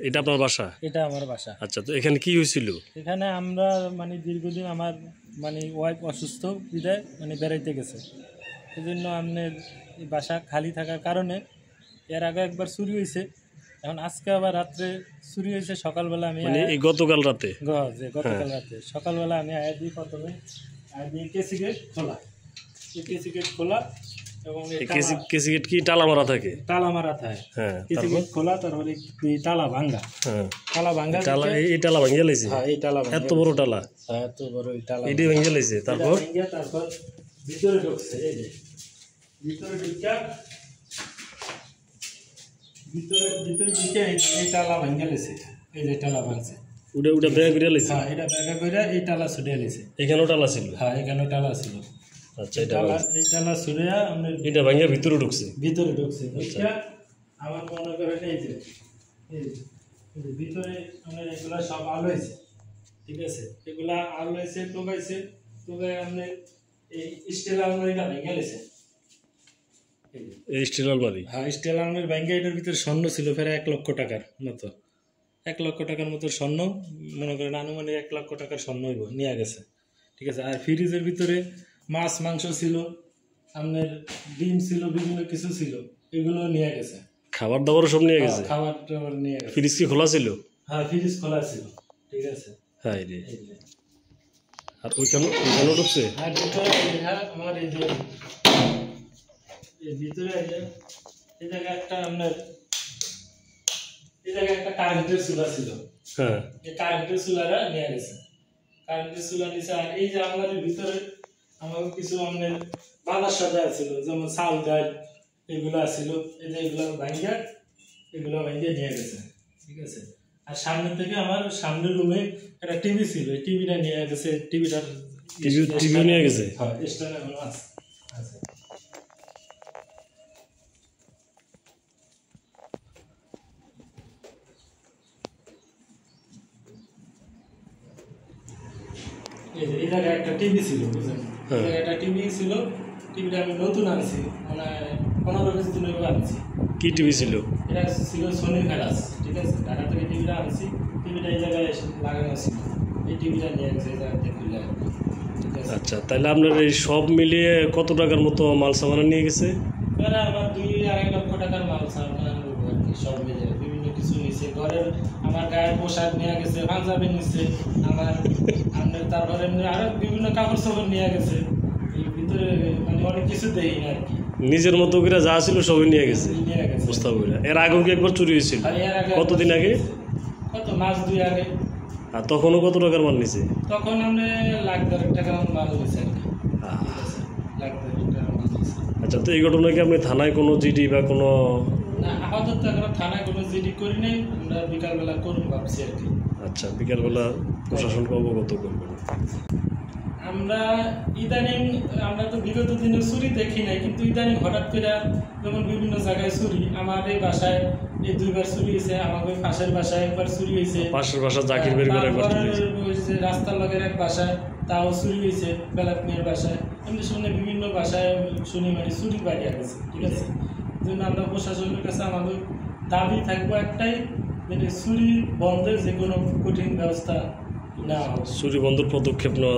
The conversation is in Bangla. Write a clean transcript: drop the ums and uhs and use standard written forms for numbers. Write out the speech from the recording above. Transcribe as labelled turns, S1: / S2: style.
S1: এটা আপনার বাসা?
S2: এটা আমার বাসা।
S1: আচ্ছা, তো এখানে কি হয়েছিল?
S2: এখানে আমরা মানে দীর্ঘদিন আমার মানে ওয়াইফ অসুস্থ বিদায় মানে বেড়াইতে গেছে, এই জন্য আপনার এই বাসা খালি থাকার কারণে এর আগে একবার চুরি হয়েছে, এখন আজকে আবার রাত্রে চুরি হয়েছে। সকালবেলা আমি
S1: গতকাল রাতে
S2: গতকাল রাতে সকালবেলা আমি আয়া দিই, প্রথমে আয়া দিই কেসি গেট খোলা, কেসি গেট খোলা এবং
S1: কেসি গেট কি তালা মারা থাকে?
S2: তালা মারা থাকে, হ্যাঁ, কেসি গেট খোলা, তারপরে তালা ভাঙ্গা, হ্যাঁ, তালা ভাঙ্গা,
S1: এই তালা ভাঙ্গিয়া লাইছে,
S2: হ্যাঁ, এই তালা
S1: এত বড় তালা,
S2: হ্যাঁ, এত বড় এই তালা
S1: এটি ভাঙ্গিয়া লাইছে। তারপর
S2: ভিতরে ঢুকছে, এই যে ভিতরে ঢুকা, ভিতরে ঢুকে এই তালা ভাঙ্গা লাইছে, এই যে তালা ভাঙছে,
S1: উড়ে ব্যাগ করে লাইছে,
S2: হ্যাঁ, এটা ব্যাগা করে এই তালা ছুটে লাইছে।
S1: এখানেও তালা ছিল?
S2: হ্যাঁ, এখানেও তালা ছিল।
S1: আচ্ছা,
S2: এই তালা ছুটে
S1: এটা ভাঙ্গিয়া ভিতরে ঢুকছে,
S2: আচ্ছা, আমার মনে করেন এই যে ভিতরে আপনার এগুলা সব আলো হয়েছে, ঠিক আছে, এগুলা আলো হয়েছে, টোকাইছে, টোকাই আপনার এই স্টিল আলমারিটা ভেঙে গেছে,
S1: এই স্টিল আলমারি,
S2: হ্যাঁ, স্টিল আলমারি ভেঙে, এটার ভিতরে স্বর্ণ ছিল প্রায় 1 লক্ষ টাকার মতো, 1 লক্ষ টাকার মতো স্বর্ণ, মনে করেন আনুমানিক 1 লক্ষ টাকার স্বর্ণ হইব, নিয়ে গেছে, ঠিক আছে। আর ফ্রিজের ভিতরে মাছ মাংস ছিল, আপনার ডিম ছিল, বিভিন্ন কিছু ছিল, এগুলো নিয়ে গেছে।
S1: খাবার দাবার সব নিয়ে গেছে?
S2: খাবার টাবার নিয়ে গেছে।
S1: ফ্রিজ কি খোলা ছিল?
S2: হ্যাঁ, ফ্রিজ খোলা ছিল, ঠিক আছে।
S1: হ্যাঁ, আর ওইখানে ঢুকছে?
S2: আর ভিতরে আমার এই যে ভিতরে এই জায়গায় একটা আপনার এই জায়গায় একটা কারেন্টের চুলা ছিল,
S1: হ্যাঁ,
S2: এই কারেন্টের চুলাটা নিয়ে গেছে, কারেন্টের চুলা নিচে। আর এই যে আলমারির ভিতরে আমার কিছু আপনার বাজার সদাই ছিল, যেমন চাল ডাল এগুলো ছিল, এই যে এগুলো ভাঙ্গিয়া নিয়ে গেছে, ঠিক আছে। আর সামনে থেকে আমার সামনের রুমে একটা টিভি ছিল, এই টিভিটা নিয়ে গেছে, টিভি
S1: নিয়ে গেছে,
S2: হ্যাঁ, স্ট্যান্ড এখনো আছে। এই জায়গায় একটা টিভি ছিল, বুঝলেন, একটা টিভি ছিল, টিভিটা আমি নতুন আনছি, মানে 15-20 দিন আগে আনছি।
S1: কি টিভি ছিল?
S2: এটা ছিল সোনি ভ্যালাস, ঠিক আছে, ঢাকা থেকে টিভিটা আনছি, টিভিটা এই জায়গায় লাগানো ছিল, এই টিভিটা নিয়ে গেছে এই জায়গা থেকে খুলে, ঠিক আছে।
S1: আচ্ছা, তাহলে আপনার এই সব মিলিয়ে কত টাকার মতো মাল সামান নিয়ে গেছে?
S2: আমার 2-2.5 লক্ষ টাকার মাল সামান সব মিলে বিভিন্ন কিছু নিচ্ছে, ঘরের আমার গায়ের পোশাক নিয়ে গেছে, পাঞ্জাবি নিচ্ছে আমার, তারপরে আরো বিভিন্ন কাপড় সাপড় নিয়ে গেছে, এই ভিতরে মানে অনেক কিছু দেই না আর কি,
S1: নিজের মতো করে যা ছিল সবই নিয়ে গেছে, বুঝতে পারি। এর আগেও কি একবার চুরি হয়েছিল? কতদিন আগে?
S2: কত মাস 2 আগে।
S1: আর তখনও কত টাকার মাল নিছে?
S2: তখন আমরা 1,00,000 টাকার মাল নিছে আর কি, 1,00,000 টাকার মাল নিছে।
S1: আচ্ছা, তো এই ঘটনায় কি আপনি থানায় কোনো জিডি বা কোনো?
S2: না, আপাতত এখন থানায় কোনো জিডি করি নাই, আমরা বিকালবেলা করুন ভাবছি আর কি।
S1: আচ্ছা, বিকালবেলা প্রশাসনকে অবগত করবেন।
S2: আমরা ইদানিং আমরা তো বিগত দিনে চুরি দেখি নাই, কিন্তু ইদানিং হঠাৎ করে যেমন বিভিন্ন জায়গায় চুরি, আমার এই বাসায় এই 2বার চুরি হয়েছে, আমাকে ওই পাশের বাসায় একবার চুরি হয়েছে,
S1: পাশের বাসা জাকির বের করে একবার চুরি হয়েছে,
S2: রাস্তার লগের এক বাসায় তাও চুরি হয়েছে, বেলাত মেয়ের বাসায়, এমনি শুনে বিভিন্ন বাসায় শুনি মানে চুরি বাড়িয়ে গেছে, ঠিক আছে। এই জন্য আমরা প্রশাসনের কাছে আমাদের দাবি থাকবো একটাই, যে চুরি বন্ধের যে কোনো কঠিন ব্যবস্থা নেওয়া হবে,
S1: চুরি বন্ধের পদক্ষেপ নেওয়া।